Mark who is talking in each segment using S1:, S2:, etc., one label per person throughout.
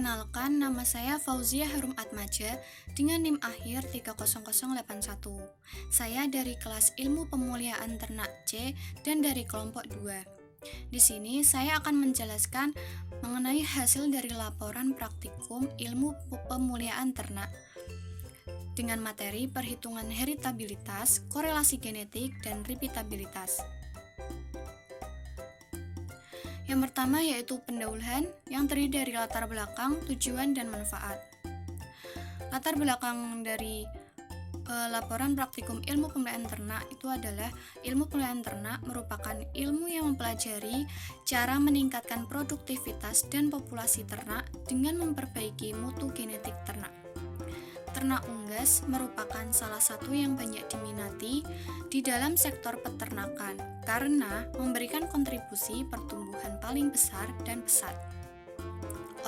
S1: Perkenalkan, nama saya Fauzia Harum Atmaja dengan NIM akhir 30081. Saya dari kelas Ilmu Pemuliaan Ternak C dan dari kelompok 2. Di sini saya akan menjelaskan mengenai hasil dari laporan praktikum Ilmu Pemuliaan Ternak dengan materi perhitungan heritabilitas, korelasi genetik, dan repeatabilitas. Yang pertama yaitu pendahuluan yang terdiri dari latar belakang, tujuan, dan manfaat. Latar belakang dari laporan praktikum ilmu pemeliharaan ternak itu adalah ilmu pemeliharaan ternak merupakan ilmu yang mempelajari cara meningkatkan produktivitas dan populasi ternak dengan memperbaiki mutu genetik ternak. Ternak unggas merupakan salah satu yang banyak diminati di dalam sektor peternakan karena memberikan kontribusi pertumbuhan paling besar dan pesat.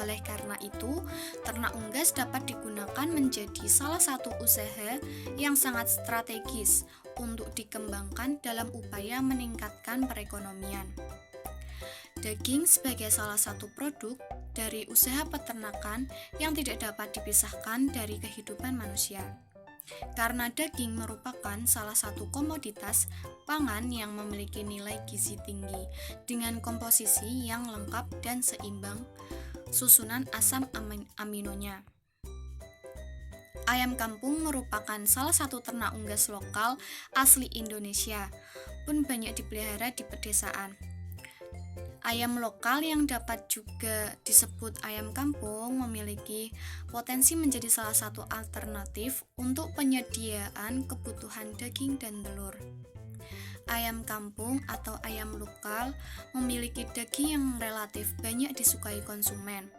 S1: Oleh karena itu, ternak unggas dapat digunakan menjadi salah satu usaha yang sangat strategis untuk dikembangkan dalam upaya meningkatkan perekonomian. Daging sebagai salah satu produk dari usaha peternakan yang tidak dapat dipisahkan dari kehidupan manusia. Karena daging merupakan salah satu komoditas pangan yang memiliki nilai gizi tinggi dengan komposisi yang lengkap dan seimbang susunan asam aminonya. Ayam kampung merupakan salah satu ternak unggas lokal asli Indonesia, pun banyak dipelihara di pedesaan. Ayam lokal yang dapat juga disebut ayam kampung memiliki potensi menjadi salah satu alternatif untuk penyediaan kebutuhan daging dan telur. Ayam kampung atau ayam lokal memiliki daging yang relatif banyak disukai konsumen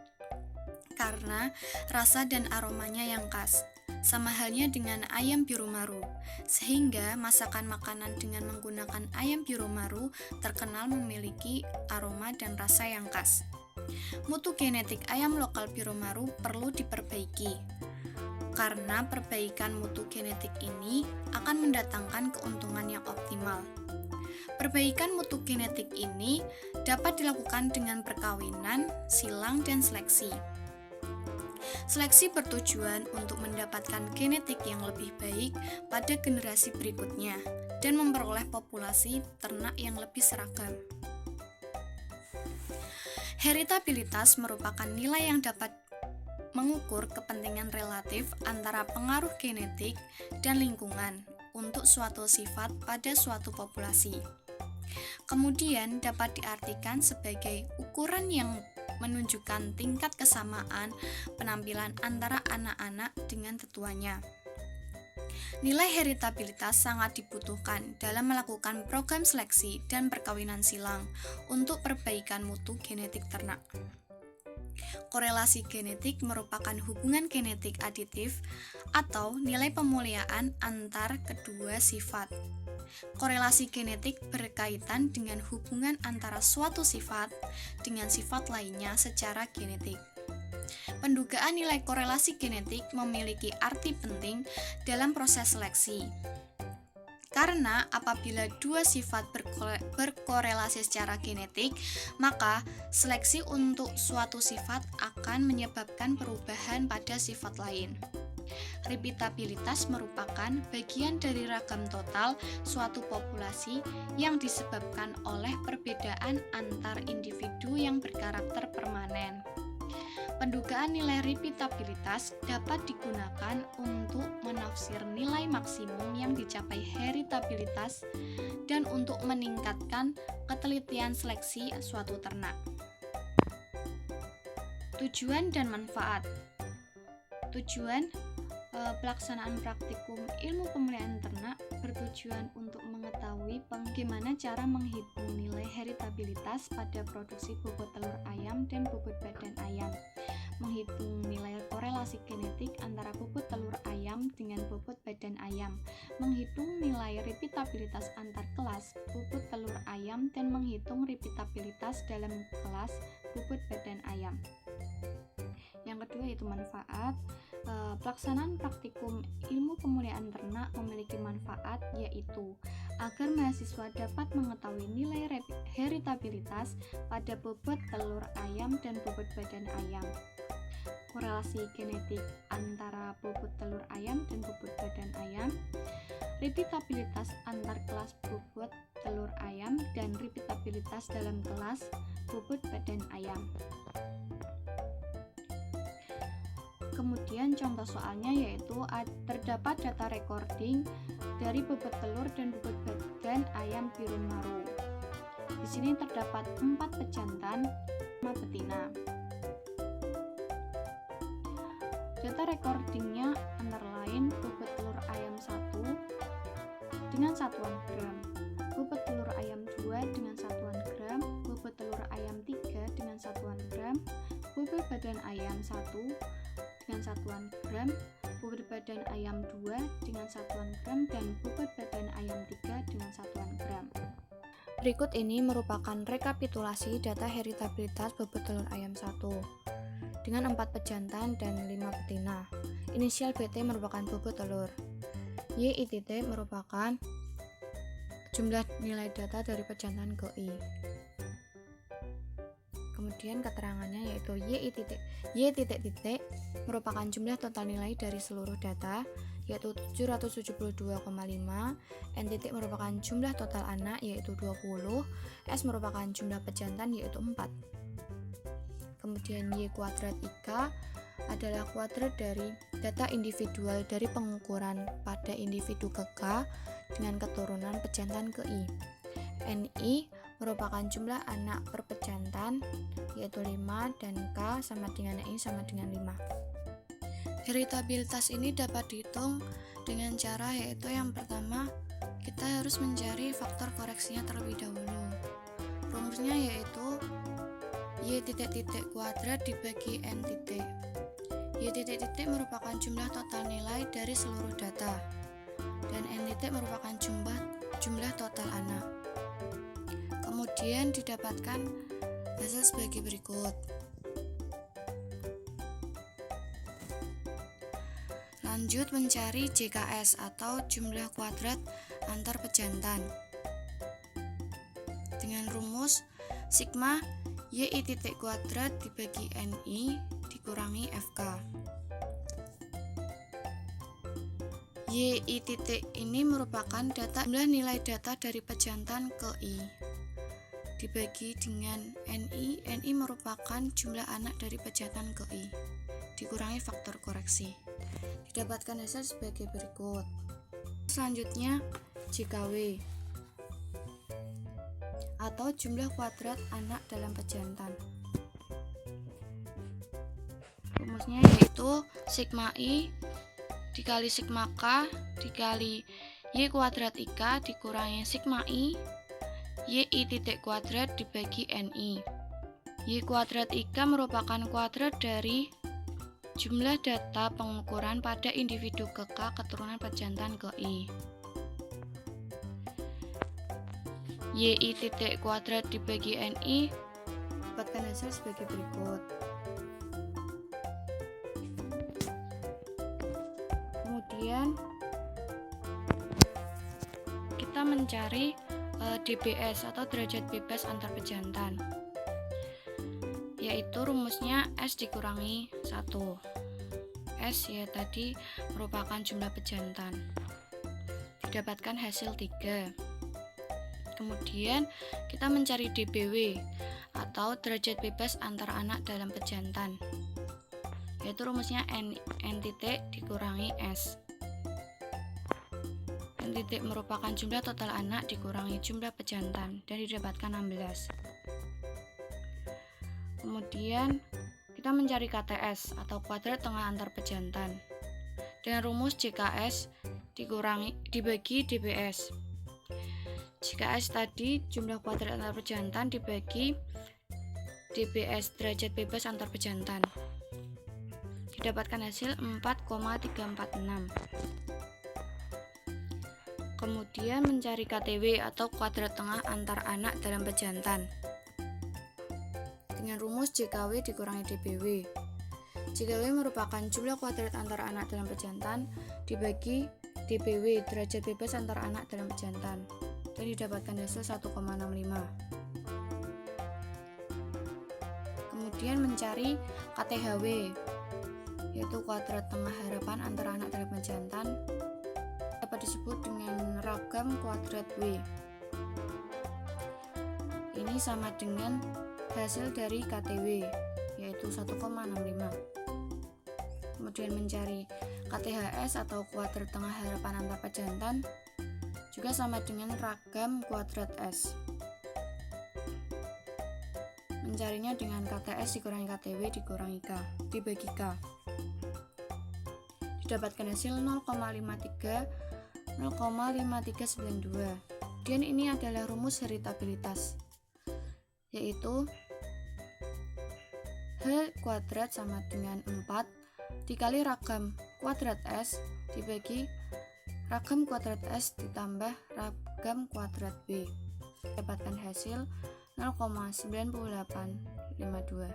S1: karena rasa dan aromanya yang khas. Sama halnya dengan ayam biru maru, sehingga masakan makanan dengan menggunakan ayam biru maru terkenal memiliki aroma dan rasa yang khas. Mutu genetik ayam lokal biru maru perlu diperbaiki, karena perbaikan mutu genetik ini akan mendatangkan keuntungan yang optimal. Perbaikan mutu genetik ini dapat dilakukan dengan perkawinan, silang, dan seleksi. Seleksi bertujuan untuk mendapatkan genetik yang lebih baik pada generasi berikutnya dan memperoleh populasi ternak yang lebih seragam. Heritabilitas merupakan nilai yang dapat mengukur kepentingan relatif antara pengaruh genetik dan lingkungan untuk suatu sifat pada suatu populasi. Kemudian dapat diartikan sebagai ukuran yang menunjukkan tingkat kesamaan penampilan antara anak-anak dengan tetuanya. Nilai heritabilitas sangat dibutuhkan dalam melakukan program seleksi dan perkawinan silang untuk perbaikan mutu genetik ternak. Korelasi genetik merupakan hubungan genetik aditif atau nilai pemuliaan antar kedua sifat. Korelasi genetik berkaitan dengan hubungan antara suatu sifat dengan sifat lainnya secara genetik. Pendugaan nilai korelasi genetik memiliki arti penting dalam proses seleksi. Karena apabila dua sifat berkorelasi secara genetik, maka seleksi untuk suatu sifat akan menyebabkan perubahan pada sifat lain. Repeatabilitas merupakan bagian dari ragam total suatu populasi yang disebabkan oleh perbedaan antar individu yang berkarakter permanen. Pendugaan nilai repeatabilitas dapat digunakan untuk menafsir nilai maksimum yang dicapai heritabilitas dan untuk meningkatkan ketelitian seleksi suatu ternak. Tujuan dan manfaat. Tujuan pelaksanaan praktikum ilmu pemeliharaan ternak bertujuan untuk mengetahui bagaimana cara menghitung nilai heritabilitas pada produksi bobot telur ayam dan bobot badan ayam, menghitung nilai korelasi genetik antara bobot telur ayam dengan bobot badan ayam, menghitung nilai repeatabilitas antar kelas bobot telur ayam, dan menghitung repeatabilitas dalam kelas bobot badan ayam. Yang kedua yaitu manfaat. Pelaksanaan praktikum ilmu pemuliharaan ternak memiliki manfaat yaitu agar mahasiswa dapat mengetahui nilai heritabilitas pada bobot telur ayam dan bobot badan ayam. korelasi genetik antara bobot telur ayam dan bobot badan ayam, repeatabilitas antar kelas bobot telur ayam, dan repeatabilitas dalam kelas bobot badan ayam. Kemudian contoh soalnya yaitu terdapat data recording dari bobot telur dan bobot badan ayam biru maru. Di sini terdapat 4 pejantan, 5 betina. Data recordingnya antara lain bobot telur ayam 1 dengan satuan gram, bobot telur ayam 2 dengan satuan gram, bobot telur ayam 3 dengan satuan gram, bobot badan ayam 1 dengan satuan gram, bobot badan ayam 2 dengan satuan gram, dan bobot badan ayam 3 dengan satuan gram. Berikut ini merupakan rekapitulasi data heritabilitas bobot telur ayam 1 dengan 4 pejantan dan 5 betina. Inisial BT merupakan bobot telur. YI merupakan jumlah nilai data dari pejantan ke I. Kemudian keterangannya yaitu Y merupakan jumlah total nilai dari seluruh data yaitu 772,5, N merupakan jumlah total anak yaitu 20, S merupakan jumlah pejantan yaitu 4. Kemudian Y kuadrat IK adalah kuadrat dari data individual dari pengukuran pada individu ke K dengan keturunan pejantan ke I. NI merupakan jumlah anak per pejantan yaitu 5 dan K sama dengan I sama dengan 5. Heritabilitas ini dapat dihitung dengan cara yaitu yang pertama kita harus mencari faktor koreksinya terlebih dahulu. Rumusnya yaitu Y kuadrat dibagi N titik. Y merupakan jumlah total nilai dari seluruh data dan N merupakan jumlah total anak. Kemudian didapatkan hasil sebagai berikut. Lanjut mencari JKS atau jumlah kuadrat antar pejantan. Dengan rumus sigma YI kuadrat dibagi NI dikurangi FK. YI ini merupakan jumlah nilai data dari pejantan ke I dibagi dengan NI merupakan jumlah anak dari pejantan ke I dikurangi faktor koreksi. Didapatkan hasil sebagai berikut. Selanjutnya JKW atau jumlah kuadrat anak dalam pejantan. Rumusnya yaitu sigma I dikali sigma K dikali Y kuadrat IK dikurangi sigma I YI kuadrat dibagi NI. Y kuadrat IK merupakan kuadrat dari jumlah data pengukuran pada individu ke K keturunan pejantan ke I. YI kuadrat dibagi NI dapatkan hasil sebagai berikut. Kemudian kita mencari DBS atau derajat bebas antar pejantan, yaitu rumusnya S dikurangi 1. S ya tadi merupakan jumlah pejantan. Didapatkan hasil 3. Kemudian kita mencari DBW atau derajat bebas antar anak dalam pejantan, yaitu rumusnya N dikurangi S. N merupakan jumlah total anak dikurangi jumlah pejantan dan didapatkan 16. Kemudian kita mencari KTS atau kuadrat tengah antar pejantan dengan rumus JKS dibagi DBS. JKS tadi jumlah kuadrat antar pejantan dibagi DBS derajat bebas antar pejantan. Didapatkan hasil 4,346. Kemudian mencari KTW atau kuadrat tengah antar anak dalam pejantan dengan rumus JKW dikurangi DBW. JKW merupakan jumlah kuadrat antar anak dalam pejantan dibagi DBW derajat bebas antar anak dalam pejantan dan didapatkan hasil 1,65. Kemudian mencari KTHW yaitu kuadrat tengah harapan antara anak dan pejantan, dapat disebut dengan ragam kuadrat W. Ini sama dengan hasil dari KTW, yaitu 1,65. Kemudian mencari KTHS atau kuadrat tengah harapan antar pejantan juga sama dengan ragam kuadrat S. Mencarinya dengan KTS dikurangi KTW dikurangi K, dibagi K. Didapatkan hasil 0,53 0,5392. Kemudian ini adalah rumus heritabilitas, yaitu H kuadrat sama dengan 4 dikali ragam kuadrat S dibagi ragam kuadrat S ditambah ragam kuadrat B. Dapatkan hasil 0,9852.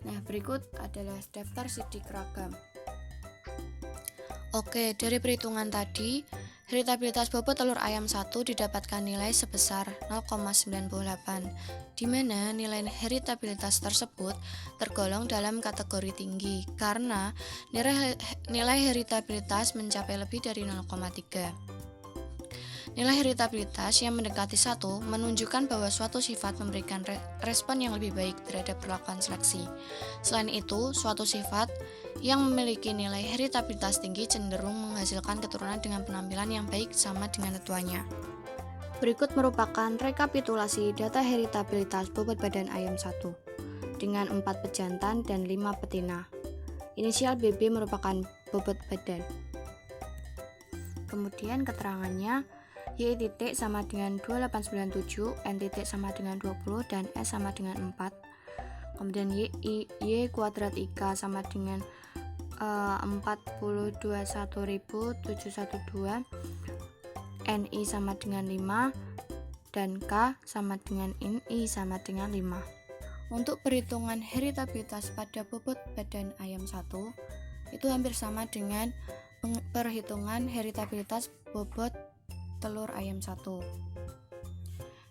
S1: Nah, berikut adalah daftar sidik ragam. Oke, dari perhitungan tadi, heritabilitas bobot telur ayam 1 didapatkan nilai sebesar 0,98, di mana nilai heritabilitas tersebut tergolong dalam kategori tinggi karena nilai heritabilitas mencapai lebih dari 0,3. Nilai heritabilitas yang mendekati 1 menunjukkan bahwa suatu sifat memberikan respon yang lebih baik terhadap perlakuan seleksi. Selain itu, suatu sifat yang memiliki nilai heritabilitas tinggi cenderung menghasilkan keturunan dengan penampilan yang baik sama dengan tetuanya. Berikut merupakan rekapitulasi data heritabilitas bobot badan ayam 1 dengan 4 pejantan dan 5 betina. Inisial BB merupakan bobot badan. Kemudian keterangannya, Y titik sama dengan 2897, N titik sama dengan 20, dan S sama dengan 4. Kemudian Y kuadrat IK sama dengan 421.712, NI sama dengan 5, dan K sama dengan NI sama dengan 5. Untuk perhitungan heritabilitas pada bobot badan ayam 1, itu hampir sama dengan perhitungan heritabilitas bobot telur ayam 1,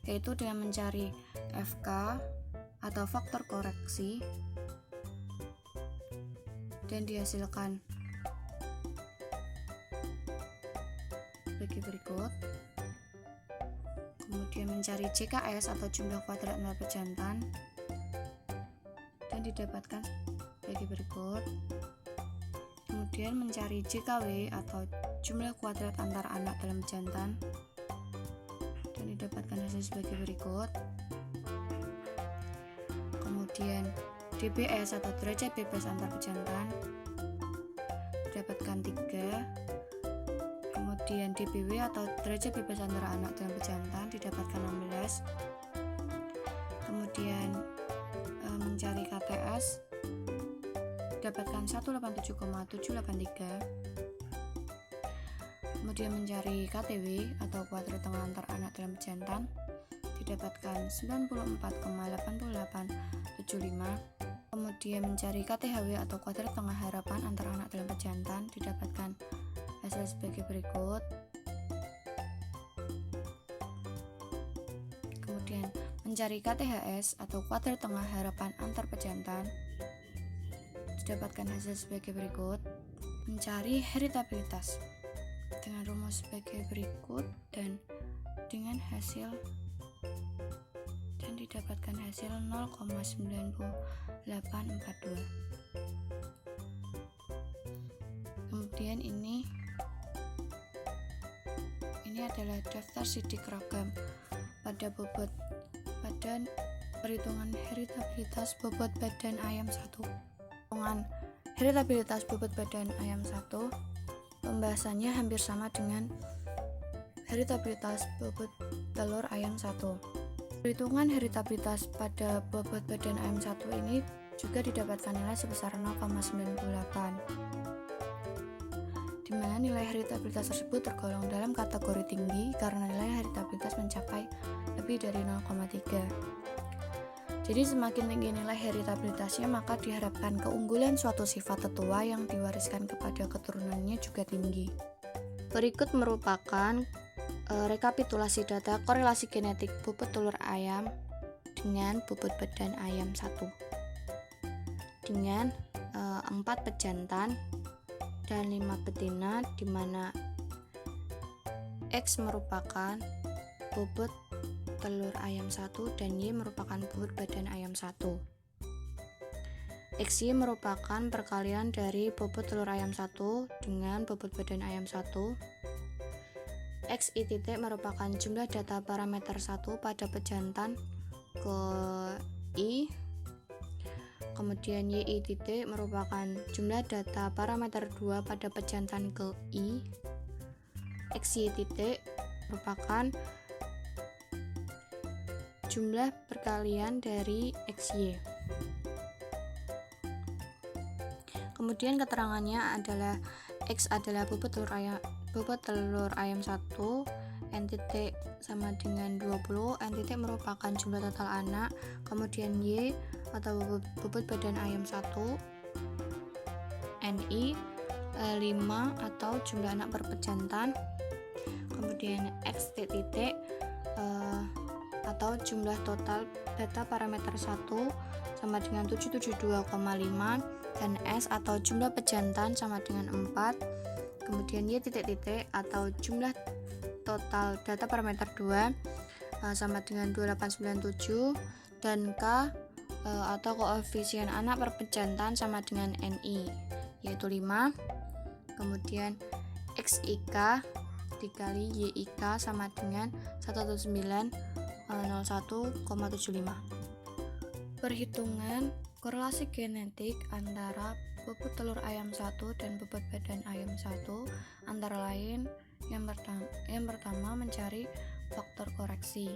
S1: yaitu dengan mencari FK atau faktor koreksi dan dihasilkan sebagai berikut. Kemudian mencari JKS atau jumlah kuadrat antar pejantan dan didapatkan sebagai berikut. Kemudian mencari JKW atau jumlah kuadrat antara anak dalam jantan dan didapatkan hasil sebagai berikut. Kemudian DBS atau derajat bebas antar pejantan didapatkan 3. Kemudian DBW atau derajat bebas antara anak dalam pejantan didapatkan 16. Kemudian mencari KTS didapatkan 187,783. Kemudian mencari KTW atau kuadrat tengah antar anak dalam pejantan didapatkan 94,8875. Kemudian mencari KTHW atau kuadrat tengah harapan antar anak dalam pejantan didapatkan hasil sebagai berikut. Kemudian mencari KTHS atau kuadrat tengah harapan antar pejantan didapatkan hasil sebagai berikut. Mencari heritabilitas dengan rumus sebagai berikut dan dengan hasil dan didapatkan hasil 0,9842. Kemudian ini adalah daftar sidik ragam pada bobot badan perhitungan heritabilitas bobot badan ayam 1. Perhitungan heritabilitas bobot badan ayam 1 pembahasannya hampir sama dengan heritabilitas bobot telur ayam 1. Perhitungan heritabilitas pada bobot badan ayam 1 ini juga didapatkan nilai sebesar 0,98, di mana nilai heritabilitas tersebut tergolong dalam kategori tinggi karena nilai heritabilitas mencapai lebih dari 0,3. Jadi semakin tinggi nilai heritabilitasnya, maka diharapkan keunggulan suatu sifat tetua yang diwariskan kepada keturunannya juga tinggi. Berikut merupakan rekapitulasi data korelasi genetik bobot telur ayam dengan bobot badan ayam 1. dengan 4 pejantan dan 5 betina, di mana X merupakan bobot telur ayam 1 dan Y merupakan bobot badan ayam 1. XY merupakan perkalian dari bobot telur ayam 1 dengan bobot badan ayam 1. XY titik merupakan jumlah data parameter 1 pada pejantan ke I. Kemudian YI titik merupakan jumlah data parameter 2 pada pejantan ke I. XY titik merupakan jumlah perkalian dari XY. Kemudian keterangannya adalah X adalah bobot telur ayam 1, N titik sama dengan 20, N titik merupakan jumlah total anak, kemudian Y atau bobot badan ayam 1, NI 5 atau jumlah anak per pejantan, kemudian X titik atau jumlah total data parameter 1 sama dengan 772,5, dan S atau jumlah pejantan sama dengan 4, kemudian Y titik atau jumlah total data parameter 2 sama dengan 2897, dan K atau koefisien anak per pejantan sama dengan NI yaitu 5, kemudian XIK dikali YIK sama dengan 11901,75. Perhitungan korelasi genetik antara bobot telur ayam 1 dan bobot badan ayam 1 antara lain yang pertama mencari faktor koreksi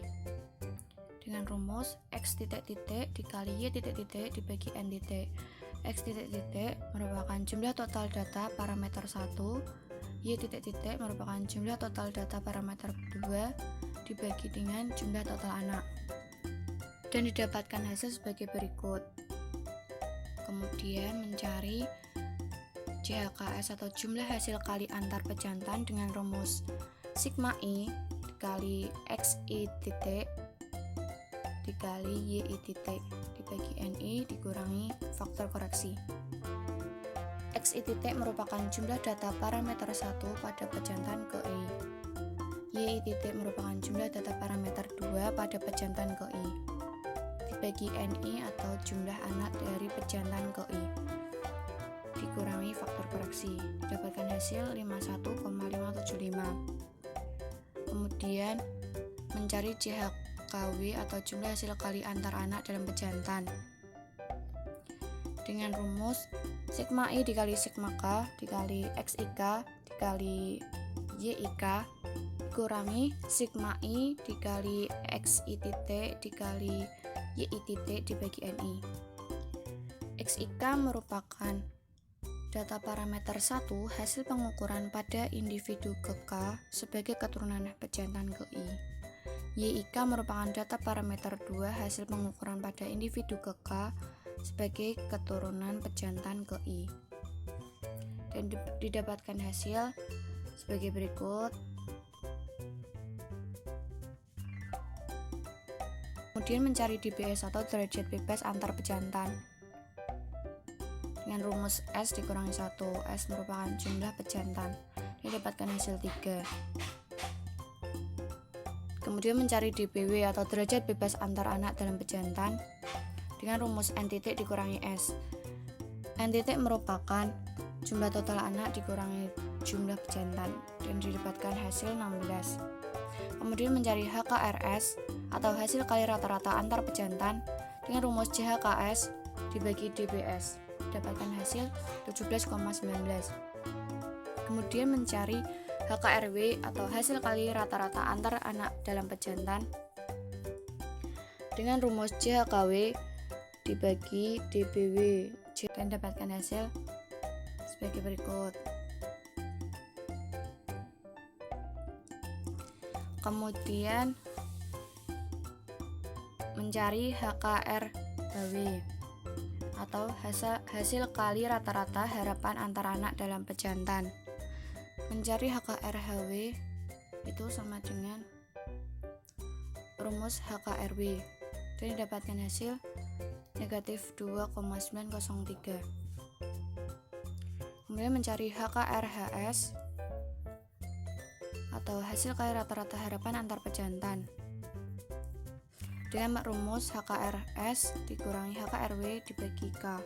S1: dengan rumus X titik dikali Y titik dibagi N titik. X titik merupakan jumlah total data parameter 1, Y titik merupakan jumlah total data parameter 2 dibagi dengan jumlah total anak, dan didapatkan hasil sebagai berikut. Kemudian mencari JHKS atau jumlah hasil kali antar pejantan dengan rumus sigma I dikali XI titik dikali YI titik dibagi NI dikurangi faktor koreksi. XI titik merupakan jumlah data parameter 1 pada pejantan ke I. YI titik merupakan jumlah data parameter 2 pada pejantan ke I dibagi NI atau jumlah anak dari pejantan ke I dikurangi faktor koreksi, didapatkan hasil 51,575. Kemudian mencari JHKW atau jumlah hasil kali antar anak dalam pejantan dengan rumus sigma I dikali sigma K dikali XIK dikali YIK dikurangi sigma I dikali XI titik dikali YI titik dibagi NI. XIK merupakan data parameter 1 hasil pengukuran pada individu ke K sebagai keturunan pejantan ke I. YIK merupakan data parameter 2 hasil pengukuran pada individu ke K sebagai keturunan pejantan ke I, dan didapatkan hasil sebagai berikut. Kemudian mencari DBS atau derajat bebas antar pejantan dengan rumus S dikurangi 1. S merupakan jumlah pejantan, didapatkan hasil 3. Kemudian mencari DBW atau derajat bebas antar anak dalam pejantan dengan rumus N titik dikurangi S. N titik merupakan jumlah total anak dikurangi jumlah pejantan, dan didapatkan hasil 16. Kemudian mencari HKRS atau hasil kali rata-rata antar pejantan dengan rumus JHKS dibagi DBS, dapatkan hasil 17,19. Kemudian mencari HKRW atau hasil kali rata-rata antar anak dalam pejantan dengan rumus JHKW dibagi DBW, dan dapatkan hasil sebagai berikut. Kemudian mencari HKRHW atau hasil kali rata-rata harapan antar anak dalam pejantan. Mencari HKRHW itu sama dengan rumus HKRW, dan didapatkan hasil negatif 2,903. Kemudian mencari HKRHS atau hasil kali rata-rata harapan antar pejantan. Dengan rumus HKRS dikurangi HKRW dibagi K.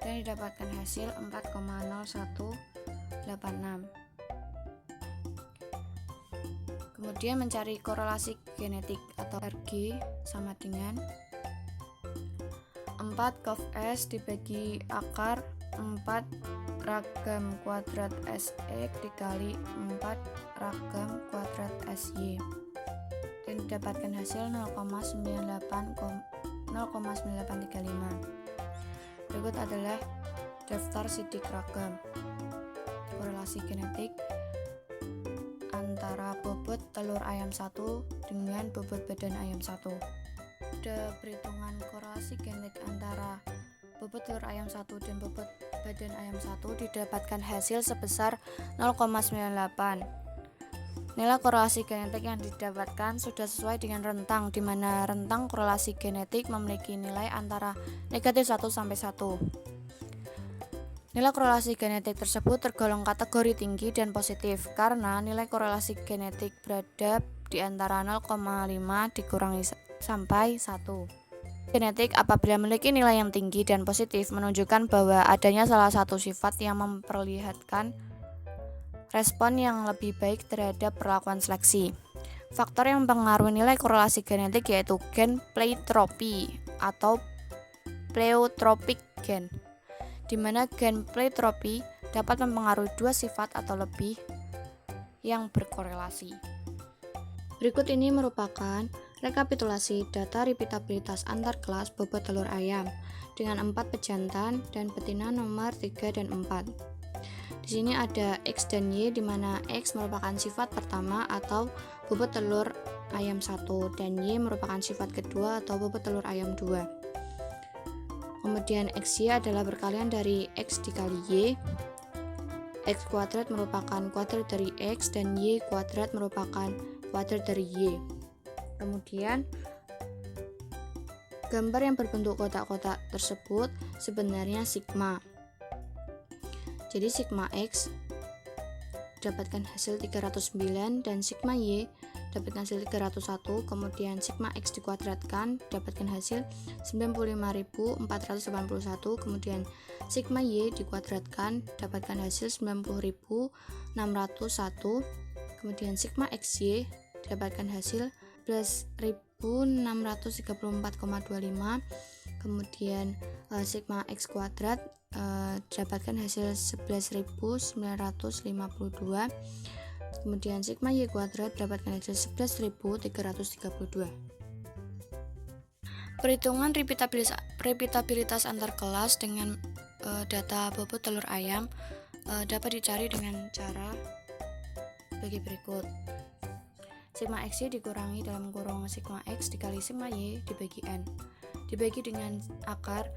S1: Dan didapatkan hasil 4,0186. Kemudian mencari korelasi genetik atau RG sama dengan 4 cov S dibagi akar 4 ragam kuadrat SX dikali 4 ragam kuadrat SY. Dan didapatkan hasil 0,9835. Berikut adalah daftar sidik ragam korelasi genetik antara bobot telur ayam 1 dengan bobot badan ayam 1. Ada perhitungan korelasi genetik antara bobot telur ayam 1 dan bobot badan ayam 1 didapatkan hasil sebesar 0,98. Nilai korelasi genetik yang didapatkan sudah sesuai dengan rentang, di mana rentang korelasi genetik memiliki nilai antara negatif 1 sampai 1. Nilai korelasi genetik tersebut tergolong kategori tinggi dan positif karena nilai korelasi genetik berada di antara 0,5 dikurangi sampai 1. Genetik apabila memiliki nilai yang tinggi dan positif menunjukkan bahwa adanya salah satu sifat yang memperlihatkan respon yang lebih baik terhadap perlakuan seleksi. Faktor yang mempengaruhi nilai korelasi genetik yaitu gen pleiotropy atau pleiotropic gen, di mana gen pleiotropy dapat mempengaruhi dua sifat atau lebih yang berkorelasi. Berikut ini merupakan rekapitulasi data repeatabilitas antar kelas bobot telur ayam dengan 4 pejantan dan betina nomor 3 dan 4. Di sini ada X dan Y, di mana X merupakan sifat pertama atau bobot telur ayam 1 dan Y merupakan sifat kedua atau bobot telur ayam 2. Kemudian XY adalah perkalian dari X dikali Y. X kuadrat merupakan kuadrat dari X dan Y kuadrat merupakan kuadrat dari Y. Kemudian gambar yang berbentuk kotak-kotak tersebut sebenarnya sigma. Jadi sigma X dapatkan hasil 309 dan sigma Y dapatkan hasil 301, kemudian sigma X dikuadratkan dapatkan hasil 95.481, kemudian sigma Y dikuadratkan dapatkan hasil 90.601, kemudian sigma XY dapatkan hasil 11.634,25, kemudian sigma X kuadrat dapatkan hasil 11.952, kemudian sigma Y kuadrat dapatkan hasil 11.332. Perhitungan repeatabilitas antar kelas dengan data bobot telur ayam dapat dicari dengan cara bagi berikut. Sigma XY dikurangi dalam kurung sigma X dikali sigma Y dibagi N, dibagi dengan akar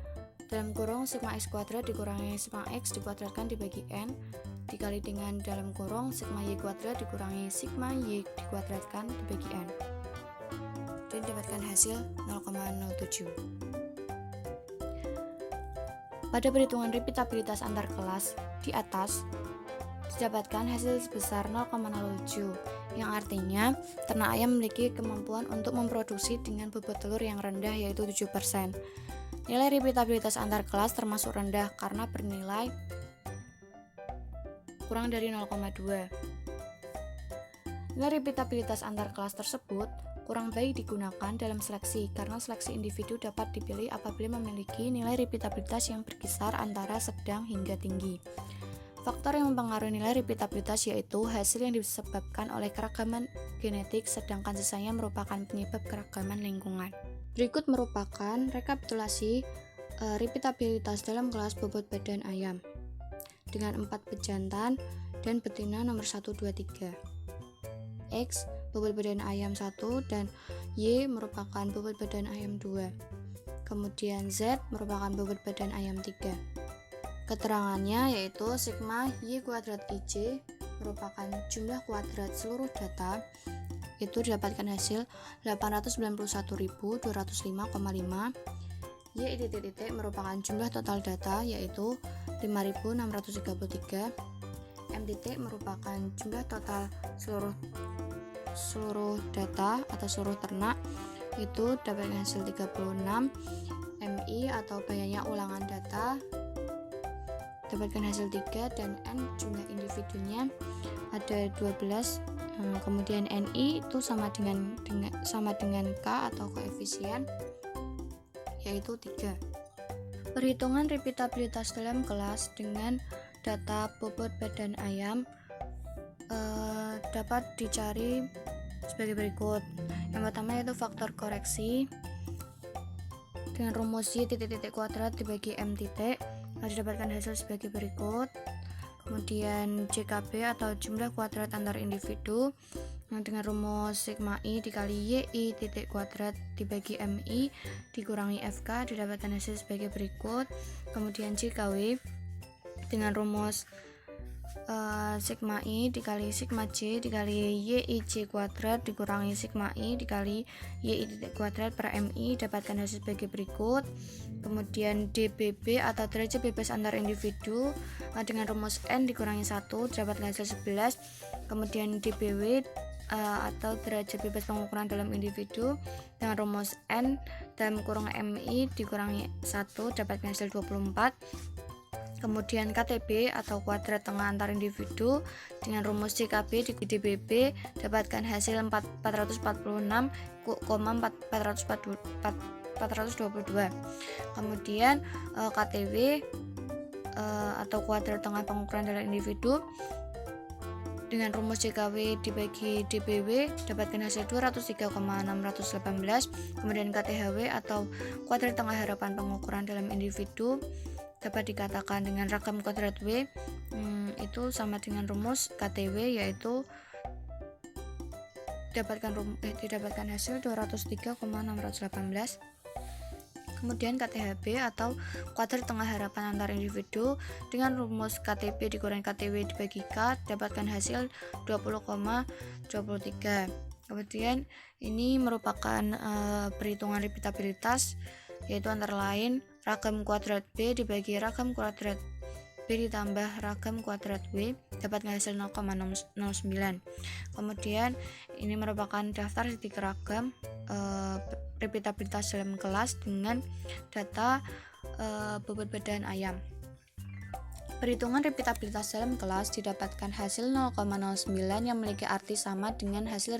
S1: dalam kurung sigma X kuadrat dikurangi sigma X dikuadratkan dibagi N dikali dengan dalam kurung sigma Y kuadrat dikurangi sigma Y dikuadratkan dibagi N, dan didapatkan hasil 0,07. Pada perhitungan repeatabilitas antar kelas di atas didapatkan hasil sebesar 0,07, yang artinya ternak ayam memiliki kemampuan untuk memproduksi dengan bobot telur yang rendah yaitu 7%. Nilai repeatabilitas antar kelas termasuk rendah karena bernilai kurang dari 0,2. Nilai repeatabilitas antar kelas tersebut kurang baik digunakan dalam seleksi karena seleksi individu dapat dipilih apabila memiliki nilai repeatabilitas yang berkisar antara sedang hingga tinggi. Faktor yang mempengaruhi nilai repeatabilitas yaitu hasil yang disebabkan oleh keragaman genetik, sedangkan sisanya merupakan penyebab keragaman lingkungan. Berikut merupakan rekapitulasi repeatabilitas dalam kelas bobot badan ayam dengan 4 pejantan dan betina nomor 1, 2, 3. X bobot badan ayam 1 dan Y merupakan bobot badan ayam 2. Kemudian Z merupakan bobot badan ayam 3. Keterangannya yaitu sigma Y kuadrat IJ merupakan jumlah kuadrat seluruh data itu didapatkan hasil 891.205,5. Y titik-titik merupakan jumlah total data yaitu 5.633. M titik merupakan jumlah total seluruh data atau seluruh ternak, itu dapatkan hasil 36. MI atau banyak ulangan data dapatkan hasil 3, dan N jumlah individunya ada 12. Kemudian NI itu sama dengan K atau koefisien yaitu 3. Perhitungan repitabilitas dalam kelas dengan data bobot badan ayam dapat dicari sebagai berikut. Yang pertama yaitu faktor koreksi dengan rumus Y titik-titik kuadrat dibagi M titik, didapatkan hasil sebagai berikut. Kemudian JKB atau jumlah kuadrat antar individu dengan rumus sigma I dikali YI titik kuadrat dibagi MI dikurangi FK, didapatkan hasil sebagai berikut. Kemudian JKW dengan rumus sigma I dikali sigma J dikali YIJ kuadrat dikurangi sigma I dikali YI titik kuadrat per MI, dapatkan hasil sebagai berikut. Kemudian DBB atau derajat bebas antar individu dengan rumus N dikurangi 1, dapatkan hasil 11. Kemudian DBW atau derajat bebas pengukuran dalam individu dengan rumus N dalam kurung MI dikurangi 1, dapatkan hasil 24. Kemudian KTB atau kuadrat tengah antar individu dengan rumus JKB di DBB dapatkan hasil 422. Kemudian KTW atau kuadrat tengah pengukuran dalam individu dengan rumus JKW dibagi DBW dapatkan hasil 203,618. Kemudian KTHW atau kuadrat tengah harapan pengukuran dalam individu dapat dikatakan dengan ragam kuadrat W itu sama dengan rumus KTW yaitu didapatkan hasil 203,618. Kemudian KTHB atau kuadrat tengah harapan antar individu dengan rumus KTP dikurangi KTW dibagi K dapatkan hasil 20,23. Kemudian ini merupakan perhitungan repitabilitas yaitu antara lain ragam kuadrat B dibagi ragam kuadrat B ditambah ragam kuadrat W dapatkan hasil 0,09. Kemudian ini merupakan daftar titik ragam repitabilitas dalam kelas dengan data bobot badan ayam. Perhitungan repitabilitas dalam kelas didapatkan hasil 0,09 yang memiliki arti sama dengan hasil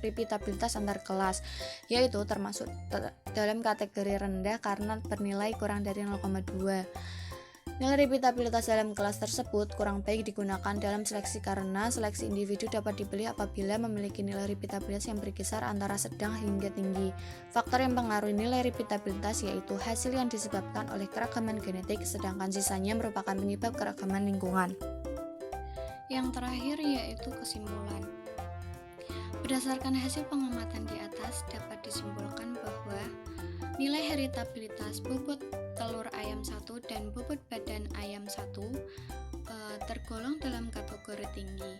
S1: repitabilitas antar kelas, yaitu termasuk dalam kategori rendah karena bernilai kurang dari 0,2. Nilai repitabilitas dalam kelas tersebut kurang baik digunakan dalam seleksi karena seleksi individu dapat dipilih apabila memiliki nilai repitabilitas yang berkisar antara sedang hingga tinggi. Faktor yang mempengaruhi nilai repitabilitas yaitu hasil yang disebabkan oleh keragaman genetik, sedangkan sisanya merupakan penyebab keragaman lingkungan. Yang terakhir yaitu kesimpulan. Berdasarkan hasil pengamatan di atas dapat disimpulkan bahwa nilai heritabilitas bobot telur ayam 1 dan bobot badan ayam 1 tergolong dalam kategori tinggi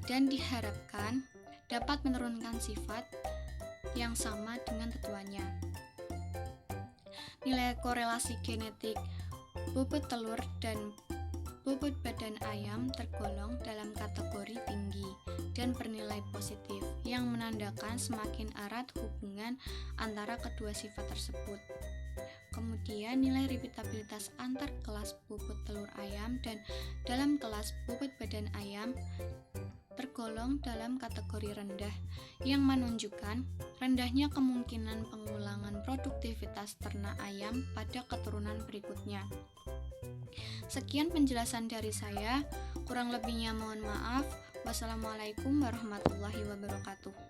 S1: dan diharapkan dapat menurunkan sifat yang sama dengan tetuannya. Nilai korelasi genetik bobot telur dan bobot badan ayam tergolong dalam kategori tinggi dan bernilai positif yang menandakan semakin erat hubungan antara kedua sifat tersebut. Kemudian nilai repitabilitas antar kelas bobot telur ayam dan dalam kelas bobot badan ayam tergolong dalam kategori rendah yang menunjukkan rendahnya kemungkinan pengulangan produktivitas ternak ayam pada keturunan berikutnya. Sekian penjelasan dari saya, kurang lebihnya mohon maaf. Wassalamualaikum warahmatullahi wabarakatuh.